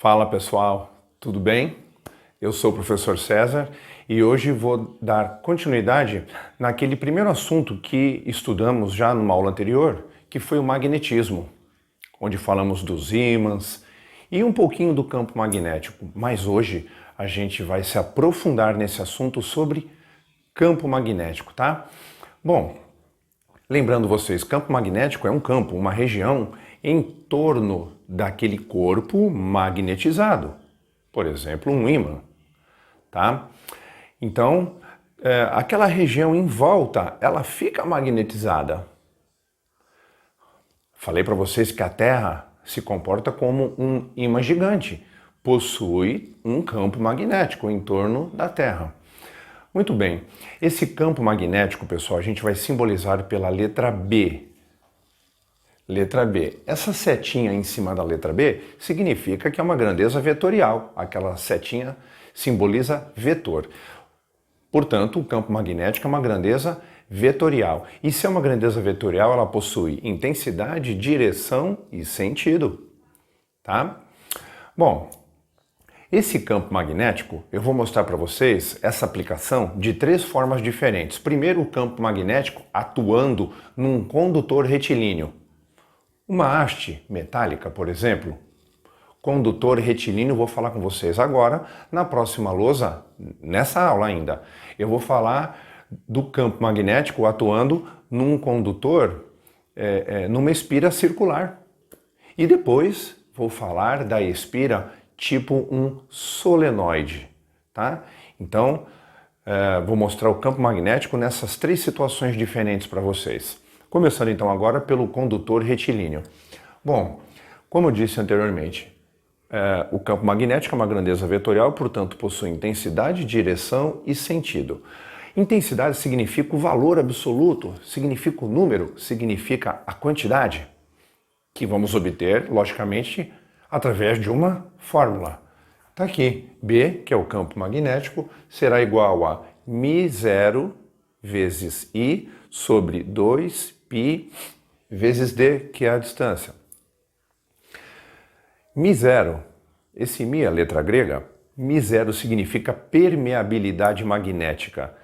Fala pessoal, tudo bem? Eu sou o professor César e hoje vou dar continuidade naquele primeiro assunto que estudamos já numa aula anterior, que foi o magnetismo, onde falamos dos ímãs e um pouquinho do campo magnético, mas hoje a gente vai se aprofundar nesse assunto sobre campo magnético, tá? Bom, lembrando vocês, campo magnético é um campo, uma região em torno daquele corpo magnetizado, por exemplo, um ímã, tá? Então, aquela região em volta, ela fica magnetizada. Falei para vocês que a Terra se comporta como um ímã gigante, possui um campo magnético em torno da Terra. Muito bem, esse campo magnético, pessoal, a gente vai simbolizar pela letra B. Letra B. Essa setinha em cima da letra B significa que é uma grandeza vetorial. Aquela setinha simboliza vetor. Portanto, o campo magnético é uma grandeza vetorial. E se é uma grandeza vetorial, ela possui intensidade, direção e sentido. Tá? Bom, esse campo magnético, eu vou mostrar para vocês essa aplicação de três formas diferentes. Primeiro, o campo magnético atuando num condutor retilíneo. Uma haste metálica, por exemplo, condutor retilíneo, vou falar com vocês agora. Na próxima lousa, nessa aula ainda, eu vou falar do campo magnético atuando num condutor, numa espira circular. E depois vou falar da espira tipo um solenoide, tá? Então, vou mostrar o campo magnético nessas três situações diferentes para vocês. Começando então agora pelo condutor retilíneo. Bom, como eu disse anteriormente, o campo magnético é uma grandeza vetorial, portanto possui intensidade, direção e sentido. Intensidade significa o valor absoluto, significa o número, significa a quantidade, que vamos obter, logicamente, através de uma fórmula. Está aqui, B, que é o campo magnético, será igual a μ0 vezes I sobre 2π vezes D, que é a distância. μ0, esse μ é a letra grega, μ0 significa permeabilidade magnética.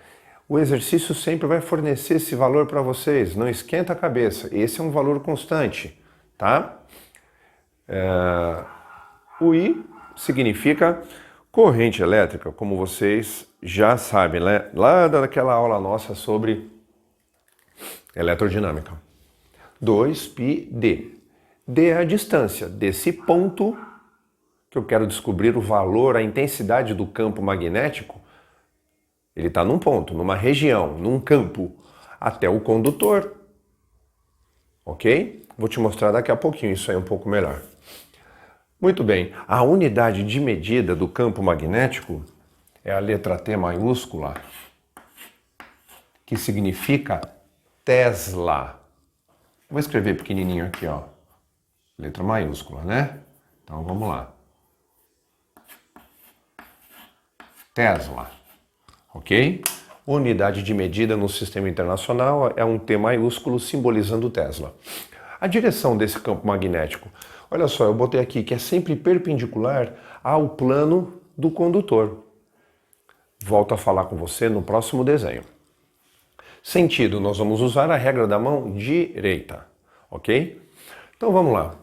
O exercício sempre vai fornecer esse valor para vocês, não esquenta a cabeça, esse é um valor constante, tá? O I significa corrente elétrica, como vocês já sabem, né? Lá daquela aula nossa sobre eletrodinâmica. 2πd. D é a distância desse ponto que eu quero descobrir o valor, a intensidade do campo magnético. Ele está num ponto, numa região, num campo, até o condutor. Ok? Vou te mostrar daqui a pouquinho isso aí um pouco melhor. Muito bem, a unidade de medida do campo magnético é a letra T maiúscula, que significa Tesla. Vou escrever pequenininho aqui, ó. Letra maiúscula, né? Então vamos lá. Tesla, ok? Unidade de medida no sistema internacional é um T maiúsculo simbolizando Tesla. A direção desse campo magnético, olha só, eu botei aqui que é sempre perpendicular ao plano do condutor. Volto a falar com você no próximo desenho. Sentido, nós vamos usar a regra da mão direita, ok? Então vamos lá.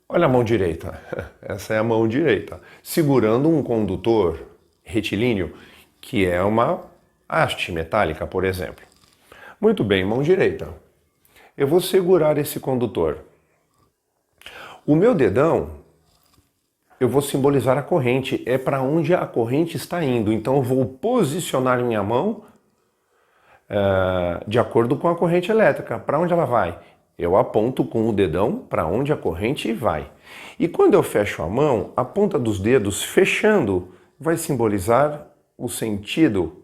Olha a mão direita, essa é a mão direita, segurando um condutor retilíneo, que é uma haste metálica, por exemplo. Muito bem, mão direita. Eu vou segurar esse condutor. O meu dedão, eu vou simbolizar a corrente, é para onde a corrente está indo. Então eu vou posicionar minha mão de acordo com a corrente elétrica. Para onde ela vai? Eu aponto com o dedão para onde a corrente vai. E quando eu fecho a mão, a ponta dos dedos fechando vai simbolizar o sentido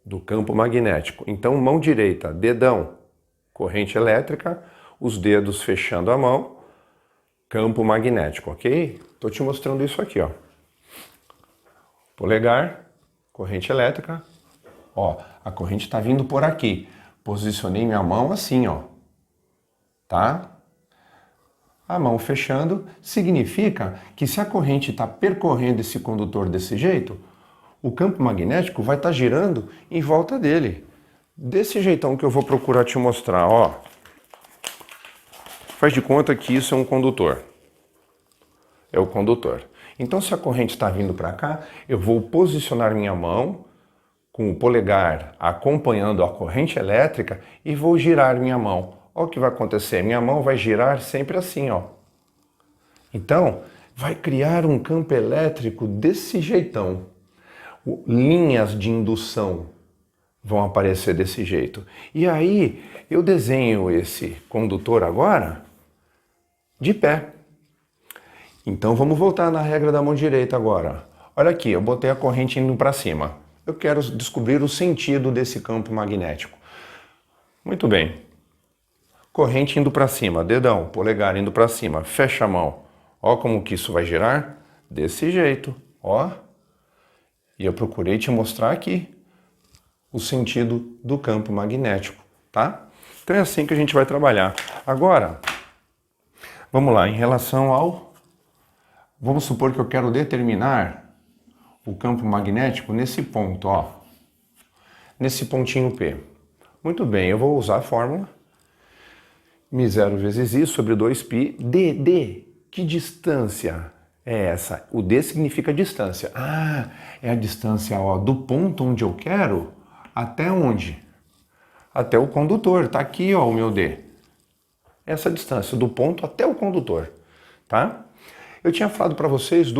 do campo magnético. Então, mão direita, dedão, corrente elétrica, os dedos fechando a mão, campo magnético, ok? Estou te mostrando isso aqui, ó. Polegar, corrente elétrica, Ó, a corrente está vindo por aqui. Posicionei minha mão assim, ó. Tá? A mão fechando significa que se a corrente está percorrendo esse condutor desse jeito, o campo magnético vai estar girando em volta dele. Desse jeitão que eu vou procurar te mostrar, ó. Faz de conta que isso é um condutor. É o condutor. Então, se a corrente está vindo para cá, eu vou posicionar minha mão com o polegar acompanhando a corrente elétrica e vou girar minha mão. Olha o que vai acontecer. Minha mão vai girar sempre assim, ó. Então, vai criar um campo elétrico desse jeitão. Linhas de indução vão aparecer desse jeito. E aí, eu desenho esse condutor agora de pé. Então, vamos voltar na regra da mão direita agora. Olha aqui, eu botei a corrente indo para cima. Eu quero descobrir o sentido desse campo magnético. Muito bem. Corrente indo para cima, dedão, polegar indo para cima, fecha a mão. Ó como que isso vai girar? Desse jeito, ó. E eu procurei te mostrar aqui o sentido do campo magnético, tá? Então é assim que a gente vai trabalhar. Agora, vamos lá, em relação ao... Vamos supor que eu quero determinar o campo magnético nesse ponto, ó. Nesse pontinho P. Muito bem, eu vou usar a fórmula μ0 vezes I sobre 2π d. Que distância é essa? O d significa distância. Ah, é a distância, ó, do ponto onde eu quero até onde? Até o condutor. Tá aqui, ó, o meu d. Essa distância do ponto até o condutor, tá? Eu tinha falado para vocês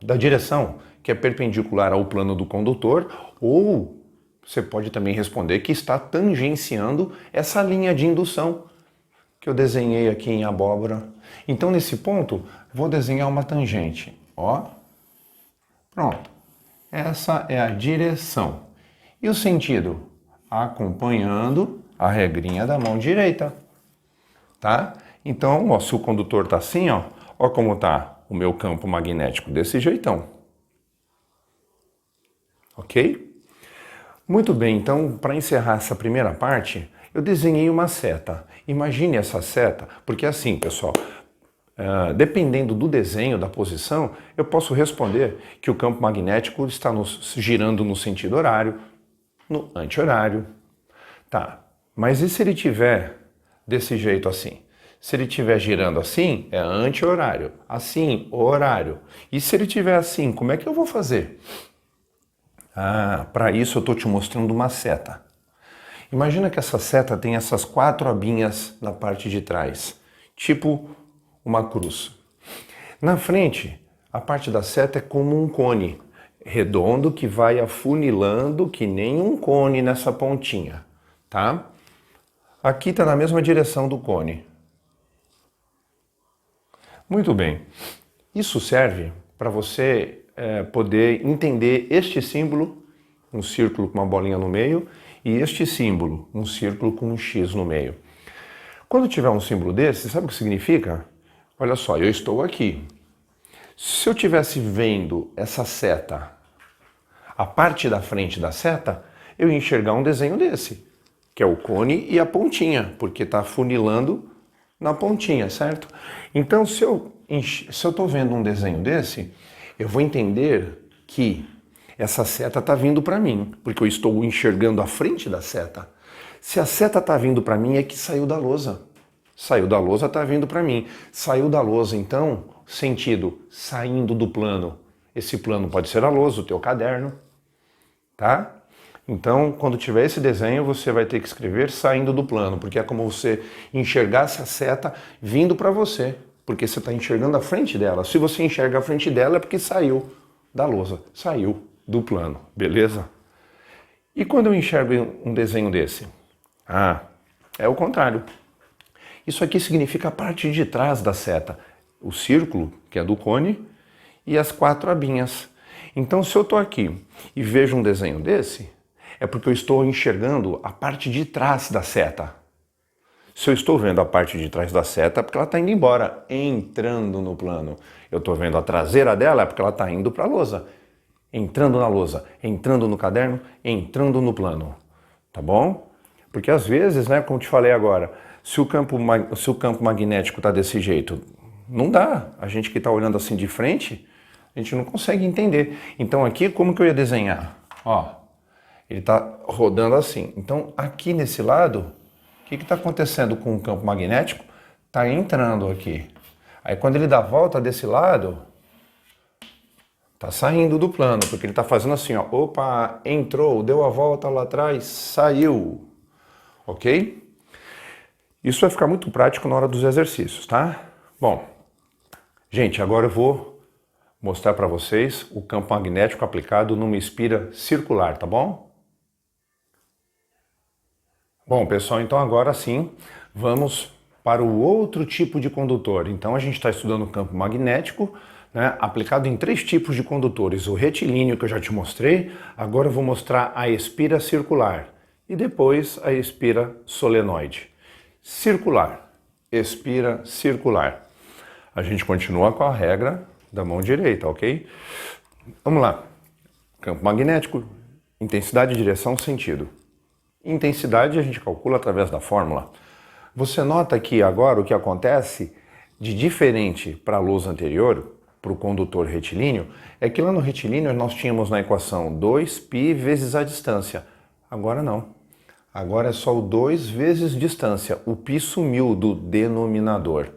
da direção, que é perpendicular ao plano do condutor, ou você pode também responder que está tangenciando essa linha de indução que eu desenhei aqui em abóbora. Então, nesse ponto, vou desenhar uma tangente. Ó, pronto. Essa é a direção. E o sentido? Acompanhando a regrinha da mão direita. Tá? Então, ó, se o condutor está assim, ó como está o meu campo magnético desse jeitão. Ok? Muito bem, então, para encerrar essa primeira parte, eu desenhei uma seta. Imagine essa seta, porque assim, pessoal, dependendo do desenho, da posição, eu posso responder que o campo magnético está girando no sentido horário, no anti-horário. Tá, mas e se ele tiver desse jeito assim? Se ele estiver girando assim, é anti-horário. Assim, horário. E se ele estiver assim, como é que eu vou fazer? Ah, para isso eu estou te mostrando uma seta. Imagina que essa seta tem essas 4 abinhas na parte de trás, tipo uma cruz. Na frente, a parte da seta é como um cone, redondo que vai afunilando que nem um cone nessa pontinha, tá? Aqui está na mesma direção do cone. Muito bem, isso serve para você poder entender este símbolo, um círculo com uma bolinha no meio, e este símbolo, um círculo com um X no meio. Quando tiver um símbolo desse, sabe o que significa? Olha só, eu estou aqui. Se eu estivesse vendo essa seta, a parte da frente da seta, eu ia enxergar um desenho desse, que é o cone e a pontinha, porque está funilando na pontinha, certo? Então, se eu estou vendo um desenho desse, eu vou entender que essa seta está vindo para mim, porque eu estou enxergando a frente da seta. Se a seta está vindo para mim, é que saiu da lousa. Saiu da lousa, está vindo para mim. Saiu da lousa, então, sentido, saindo do plano. Esse plano pode ser a lousa, o teu caderno, tá? Então, quando tiver esse desenho, você vai ter que escrever saindo do plano, porque é como você enxergar essa seta vindo para você, porque você está enxergando a frente dela. Se você enxerga a frente dela, é porque saiu da lousa, saiu do plano, beleza? E quando eu enxergo um desenho desse? Ah, é o contrário. Isso aqui significa a parte de trás da seta, o círculo, que é do cone, e as 4 abinhas. Então, se eu estou aqui e vejo um desenho desse, é porque eu estou enxergando a parte de trás da seta. Se eu estou vendo a parte de trás da seta, é porque ela está indo embora, entrando no plano. Eu estou vendo a traseira dela, é porque ela está indo para a lousa. entrando na lousa, entrando no caderno, entrando no plano, tá bom? Porque às vezes, né, como te falei agora, se o campo magnético está desse jeito, não dá. A gente que está olhando assim de frente, a gente não consegue entender. Então aqui, como que eu ia desenhar? Ó, ele está rodando assim. Então aqui nesse lado, o que está acontecendo com o campo magnético? Está entrando aqui. Aí quando ele dá a volta desse lado, está saindo do plano, porque ele está fazendo assim, ó. Opa, entrou, deu a volta lá atrás, saiu. Ok? Isso vai ficar muito prático na hora dos exercícios, tá? Bom, gente, agora eu vou mostrar para vocês o campo magnético aplicado numa espira circular, tá bom? Bom, pessoal, então agora sim, vamos para o outro tipo de condutor. Então a gente está estudando o campo magnético, né, aplicado em 3 tipos de condutores. O retilíneo, que eu já te mostrei, agora eu vou mostrar a espira circular e depois a espira solenoide. Circular, espira circular. A gente continua com a regra da mão direita, ok? Vamos lá. Campo magnético, intensidade, direção, sentido. Intensidade a gente calcula através da fórmula. Você nota aqui agora o que acontece de diferente para a luz anterior, para o condutor retilíneo, é que lá no retilíneo nós tínhamos na equação 2π vezes a distância. Agora não. Agora é só o 2 vezes distância. O π sumiu do denominador.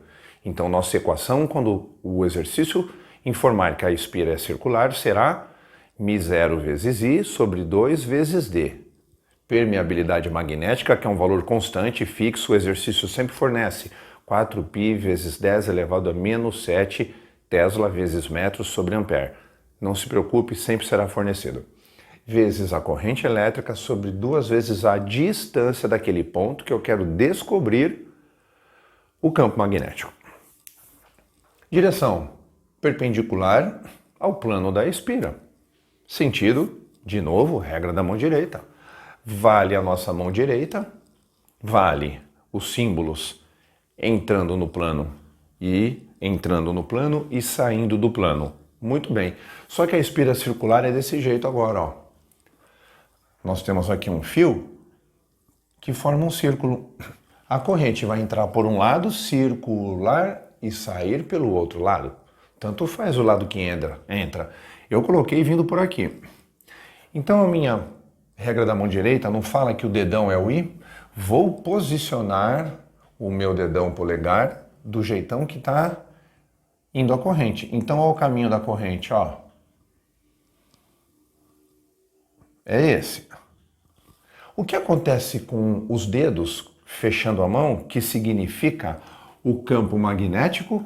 Então nossa equação, quando o exercício informar que a espira é circular, será μ0 vezes I sobre 2 vezes D. Permeabilidade magnética, que é um valor constante e fixo, o exercício sempre fornece 4π vezes 10 elevado a menos 7 Tesla vezes metros sobre ampere. Não se preocupe, sempre será fornecido. Vezes a corrente elétrica sobre 2 vezes a distância daquele ponto que eu quero descobrir o campo magnético. Direção perpendicular ao plano da espira. Sentido, de novo, regra da mão direita. Vale a nossa mão direita, vale os símbolos entrando no plano e saindo do plano. Muito bem. Só que a espira circular é desse jeito agora, ó. Nós temos aqui um fio que forma um círculo. A corrente vai entrar por um lado circular e sair pelo outro lado. Tanto faz o lado que entra. Eu coloquei vindo por aqui. Então a minha regra da mão direita não fala que o dedão é o I? Vou posicionar o meu dedão polegar do jeitão que está indo a corrente. Então olha o caminho da corrente, ó. É esse. O que acontece com os dedos fechando a mão, que significa o campo magnético?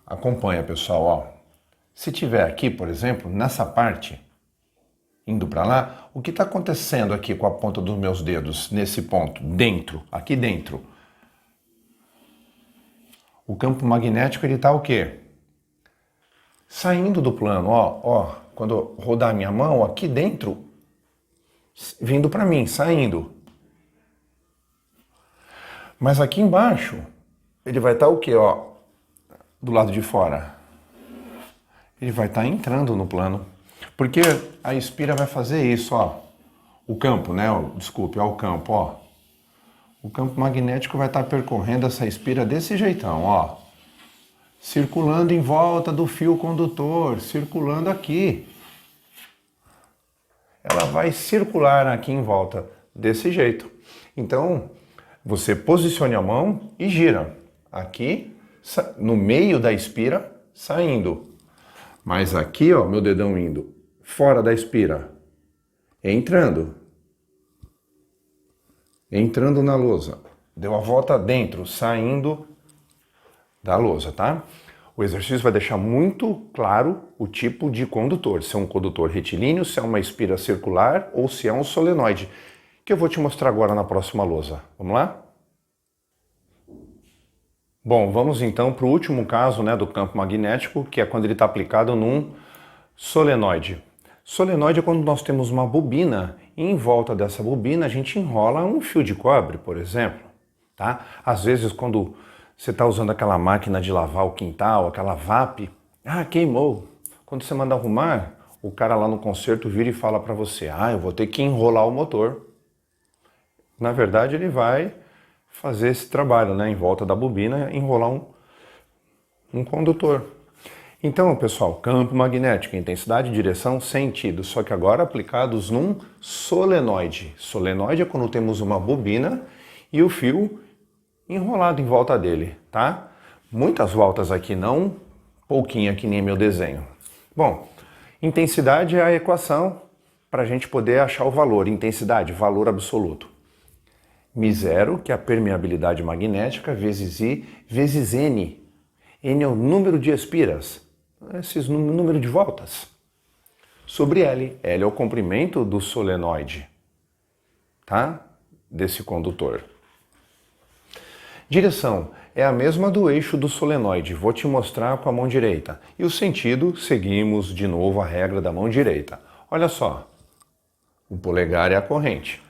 Acompanha, pessoal, ó. Se tiver aqui, por exemplo, nessa parte, indo para lá, o que está acontecendo aqui com a ponta dos meus dedos, nesse ponto, dentro, aqui dentro? O campo magnético, ele está o quê? Saindo do plano, ó, quando eu rodar a minha mão, aqui dentro, vindo para mim, saindo. Mas aqui embaixo, ele vai estar o quê, ó? Do lado de fora. Ele vai estar entrando no plano. Porque a espira vai fazer isso, ó. O campo, né? Desculpe, ó, o campo, ó. O campo magnético vai estar percorrendo essa espira desse jeitão, ó. Circulando em volta do fio condutor, circulando aqui. Ela vai circular aqui em volta desse jeito. Então, você posicione a mão e gira. Aqui, no meio da espira, saindo. Mas aqui, ó, meu dedão indo fora da espira, entrando na lousa, deu a volta dentro, saindo da lousa, tá? O exercício vai deixar muito claro o tipo de condutor, se é um condutor retilíneo, se é uma espira circular ou se é um solenoide, que eu vou te mostrar agora na próxima lousa. Vamos lá? Bom, vamos então para o último caso, né, do campo magnético, que é quando ele está aplicado num solenoide. Solenoide é quando nós temos uma bobina e em volta dessa bobina a gente enrola um fio de cobre, por exemplo. Tá? Às vezes quando você está usando aquela máquina de lavar o quintal, aquela VAP, queimou. Quando você manda arrumar, o cara lá no concerto vira e fala para você, eu vou ter que enrolar o motor. Na verdade, ele vai fazer esse trabalho, né, em volta da bobina, enrolar um condutor. Então, pessoal, campo magnético, intensidade, direção, sentido, só que agora aplicados num solenoide. Solenoide é quando temos uma bobina e o fio enrolado em volta dele, tá? Muitas voltas aqui não, pouquinho aqui nem meu desenho. Bom, intensidade é a equação para a gente poder achar o valor. Intensidade, valor absoluto. μ0, que é a permeabilidade magnética, vezes I, vezes N. N é o número de espiras, esses número de voltas. Sobre L. L é o comprimento do solenoide, tá? Desse condutor. Direção é a mesma do eixo do solenoide. Vou te mostrar com a mão direita. E o sentido, seguimos de novo a regra da mão direita. Olha só, o polegar é a corrente.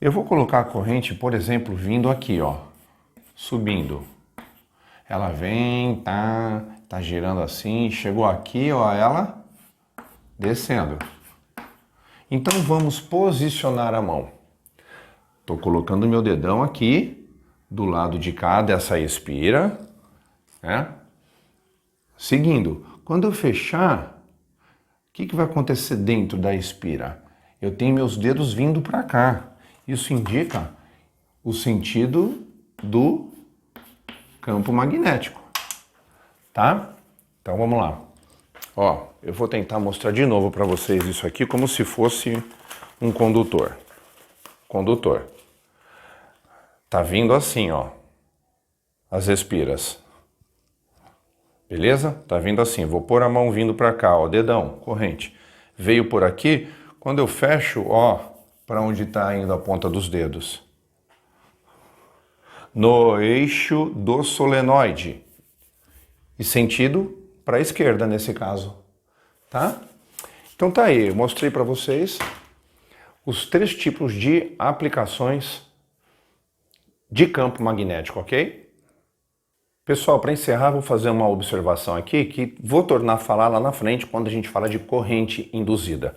Eu vou colocar a corrente, por exemplo, vindo aqui, ó, subindo. Ela vem, tá girando assim, chegou aqui, ó, ela descendo. Então vamos posicionar a mão. Estou colocando meu dedão aqui, do lado de cá dessa espira, né? Seguindo. Quando eu fechar, o que vai acontecer dentro da espira? Eu tenho meus dedos vindo para cá. Isso indica o sentido do campo magnético, tá? Então vamos lá. Ó, eu vou tentar mostrar de novo para vocês isso aqui como se fosse um condutor. Condutor. Tá vindo assim, ó, as espiras. Beleza? Tá vindo assim. Vou pôr a mão vindo para cá, ó, dedão, corrente. Veio por aqui. Quando eu fecho, ó, para onde está indo a ponta dos dedos? No eixo do solenoide. E sentido para a esquerda nesse caso, tá? Então tá aí, eu mostrei para vocês os 3 tipos de aplicações de campo magnético, ok? Pessoal, para encerrar, vou fazer uma observação aqui que vou tornar a falar lá na frente quando a gente fala de corrente induzida.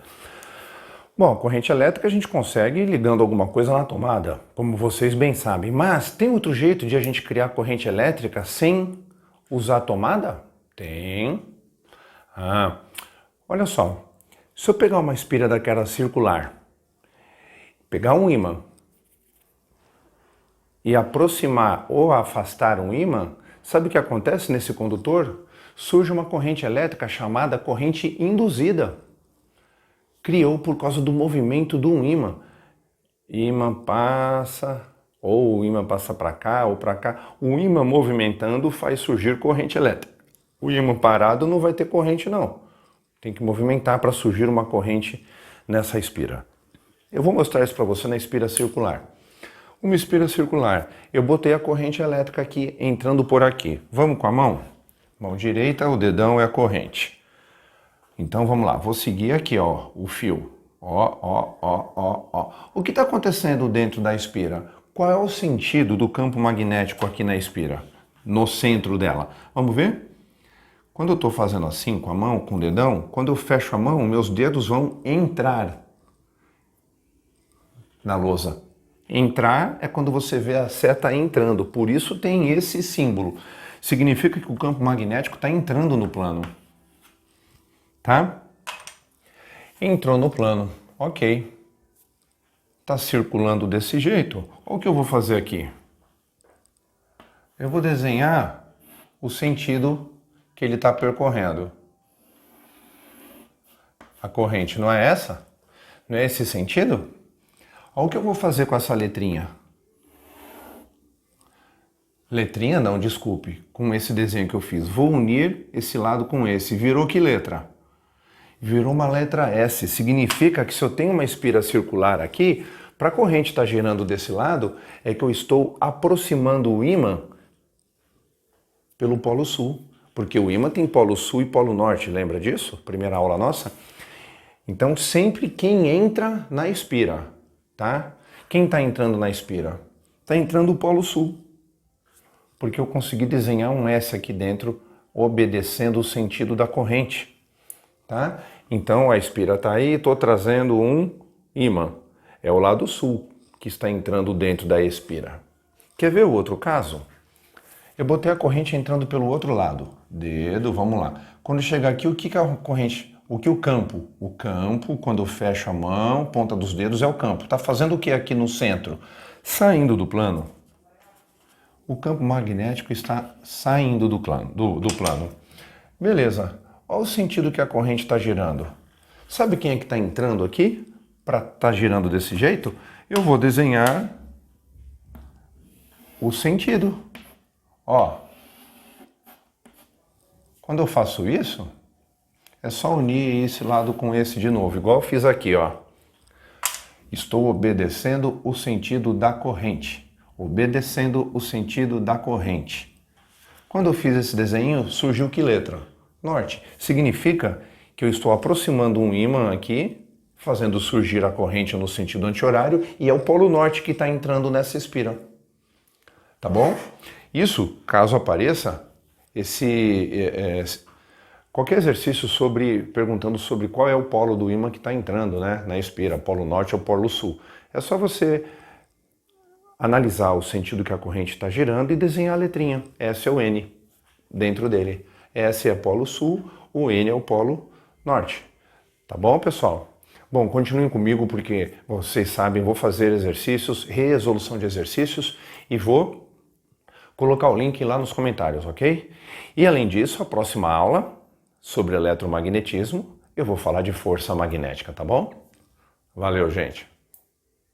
Bom, corrente elétrica a gente consegue ligando alguma coisa na tomada, como vocês bem sabem. Mas tem outro jeito de a gente criar corrente elétrica sem usar tomada? Tem. Olha só. Se eu pegar uma espira daquela circular, pegar um ímã e aproximar ou afastar um ímã, sabe o que acontece nesse condutor? Surge uma corrente elétrica chamada corrente induzida. Criou por causa do movimento de um ímã. Ímã passa, ou o ímã passa para cá ou para cá. O ímã movimentando faz surgir corrente elétrica. O ímã parado não vai ter corrente não. Tem que movimentar para surgir uma corrente nessa espira. Eu vou mostrar isso para você na espira circular. Uma espira circular. Eu botei a corrente elétrica aqui, entrando por aqui. Vamos com a mão? Mão direita, o dedão é a corrente. Então vamos lá, vou seguir aqui, ó, o fio. Ó. O que está acontecendo dentro da espira? Qual é o sentido do campo magnético aqui na espira? No centro dela. Vamos ver? Quando eu estou fazendo assim com a mão, com o dedão, quando eu fecho a mão, meus dedos vão entrar na lousa. Entrar é quando você vê a seta entrando, por isso tem esse símbolo. Significa que o campo magnético está entrando no plano. Tá? Entrou no plano, ok. Está circulando desse jeito. O que eu vou fazer aqui? Eu vou desenhar o sentido que ele está percorrendo. A corrente não é essa? Não é esse sentido? Olha o que eu vou fazer com essa letrinha. Letrinha não, desculpe. Com esse desenho que eu fiz. Vou unir esse lado com esse. Virou que letra? Virou uma letra S. Significa que se eu tenho uma espira circular aqui, para a corrente estar girando desse lado, é que eu estou aproximando o ímã pelo polo sul. Porque o ímã tem polo sul e polo norte, lembra disso? Primeira aula nossa. Então, sempre quem entra na espira, tá? Quem está entrando na espira? Está entrando o polo sul. Porque eu consegui desenhar um S aqui dentro, obedecendo o sentido da corrente. Tá? Então a espira está aí, estou trazendo um ímã. É o lado sul que está entrando dentro da espira. Quer ver o outro caso? Eu botei a corrente entrando pelo outro lado. Dedo, vamos lá. Quando chegar aqui, o que é a corrente? O que o campo? O campo, quando eu fecho a mão, ponta dos dedos é o campo. Está fazendo o que aqui no centro? Saindo do plano. O campo magnético está saindo do plano. Beleza. Olha o sentido que a corrente está girando. Sabe quem é que está entrando aqui para estar girando desse jeito? Eu vou desenhar o sentido. Ó, quando eu faço isso, é só unir esse lado com esse de novo, igual eu fiz aqui, ó. Estou obedecendo o sentido da corrente. Obedecendo o sentido da corrente. Quando eu fiz esse desenho, surgiu que letra? Norte. Significa que eu estou aproximando um ímã aqui, fazendo surgir a corrente no sentido anti-horário, e é o polo norte que está entrando nessa espira. Tá bom? Isso, caso apareça, qualquer exercício perguntando sobre qual é o polo do ímã que está entrando, né, na espira, polo norte ou polo sul. É só você analisar o sentido que a corrente está girando e desenhar a letrinha. S é o N dentro dele. S é polo sul, o N é o polo norte. Tá bom, pessoal? Bom, continuem comigo porque vocês sabem, vou fazer exercícios, resolução de exercícios e vou colocar o link lá nos comentários, ok? E além disso, a próxima aula sobre eletromagnetismo, eu vou falar de força magnética, tá bom? Valeu, gente!